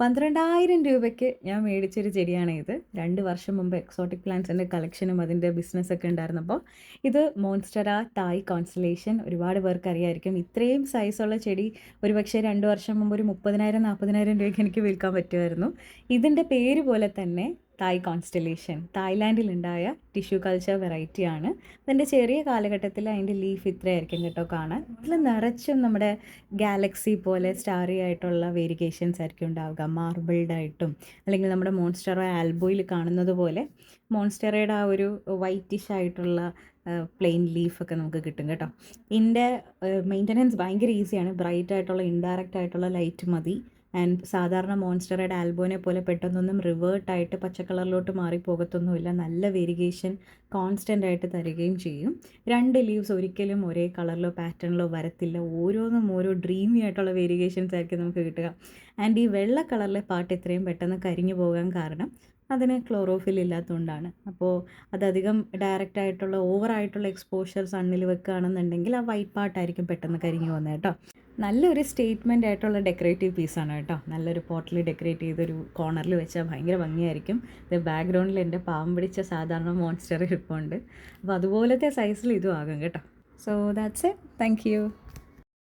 12,000 രൂപയ്ക്ക് ഞാൻ മേടിച്ചൊരു ചെടിയാണ് ഇത്. 2 വർഷം മുമ്പ് എക്സോട്ടിക് പ്ലാന്റ്സിൻ്റെ കളക്ഷനും അതിൻ്റെ ബിസിനസ്സൊക്കെ ഉണ്ടായിരുന്നപ്പോൾ ഇത് മോൺസ്റ്റെറ തായ് കോൺസ്റ്റലേഷൻ. ഒരുപാട് പേർക്ക് അറിയായിരിക്കും. ഇത്രയും സൈസുള്ള ചെടി ഒരുപക്ഷെ 2 വർഷം മുമ്പ് ഒരു 30,000 40,000 രൂപയ്ക്ക് എനിക്ക് വിൽക്കാൻ പറ്റുമായിരുന്നു. ഇതിൻ്റെ പേര് പോലെ തന്നെ തായ് കോൺസ്റ്റലേഷൻ തായ്ലാൻഡിലുണ്ടായ ടിഷ്യൂ കൾച്ചർ വെറൈറ്റിയാണ്. അതിൻ്റെ ചെറിയ കാലഘട്ടത്തിൽ അതിൻ്റെ ലീഫ് ഇത്രയായിരിക്കും കേട്ടോ കാണാൻ. ഇതിൽ നിറച്ചും നമ്മുടെ ഗാലക്സി പോലെ സ്റ്റാറി ആയിട്ടുള്ള വേരിഗേഷൻസ് ആയിരിക്കും ഉണ്ടാവുക. മാർബിൾഡ് ആയിട്ടും അല്ലെങ്കിൽ നമ്മുടെ മോൺസ്റ്റെറ ആൽബോയിൽ കാണുന്നത് പോലെ മോൺസ്റ്റെറയുടെ ആ ഒരു വൈറ്റിഷ് ആയിട്ടുള്ള പ്ലെയിൻ ലീഫൊക്കെ നമുക്ക് കിട്ടും കേട്ടോ. ഇതിൻ്റെ മെയിൻ്റനൻസ് ഭയങ്കര ഈസിയാണ്. ബ്രൈറ്റ് ആയിട്ടുള്ള ഇൻഡയറക്റ്റ് ആയിട്ടുള്ള ലൈറ്റ് മതി. ആൻഡ് സാധാരണ മോൺസ്റ്റെറയുടെ ആൽബോനെ പോലെ പെട്ടെന്നൊന്നും റിവേർട്ടായിട്ട് പച്ച കളറിലോട്ട് മാറിപ്പോകത്തൊന്നുമില്ല. നല്ല വേരിഗേഷൻ കോൺസ്റ്റൻ്റ് ആയിട്ട് തരികയും ചെയ്യും. 2 ലീവ്സ് ഒരിക്കലും ഒരേ കളറിലോ പാറ്റേണിലോ വരത്തില്ല. ഓരോന്നും ഓരോ ഡ്രീമി ആയിട്ടുള്ള വേരിഗേഷൻസ് ആയിരിക്കും നമുക്ക് കിട്ടുക. ആൻഡ് ഈ വെള്ള കളറിലെ പാർട്ട് ഇത്രയും പെട്ടെന്ന് കരിഞ്ഞു പോകാൻ കാരണം അതിന് ക്ലോറോഫിൽ ഇല്ലാത്തതുകൊണ്ടാണ്. അപ്പോൾ അതധികം ഡയറക്റ്റ് ആയിട്ടുള്ള ഓവറായിട്ടുള്ള എക്സ്പോഷർ സണ്ണിൽ വെക്കുകയാണെന്നുണ്ടെങ്കിൽ ആ വൈറ്റ് പാർട്ടായിരിക്കും പെട്ടെന്ന് കരിഞ്ഞു പോകുന്നത് കേട്ടോ. നല്ലൊരു സ്റ്റേറ്റ്മെൻ്റ് ആയിട്ടുള്ള ഡെക്കറേറ്റീവ് പീസാണ് കേട്ടോ. നല്ലൊരു പോട്ടിൽ ഡെക്കറേറ്റ് ചെയ്തൊരു കോർണറിൽ വെച്ചാൽ ഭയങ്കര ഭംഗിയായിരിക്കും. ഇത് ബാക്ക്ഗ്രൗണ്ടിൽ എൻ്റെ പാവം പിടിച്ച സാധാരണ മോൺസ്റ്റർ ഇരിപ്പുണ്ട്. അപ്പോൾ അതുപോലത്തെ സൈസിൽ ഇതും ആകും കേട്ടോ. So that's it. Thank you.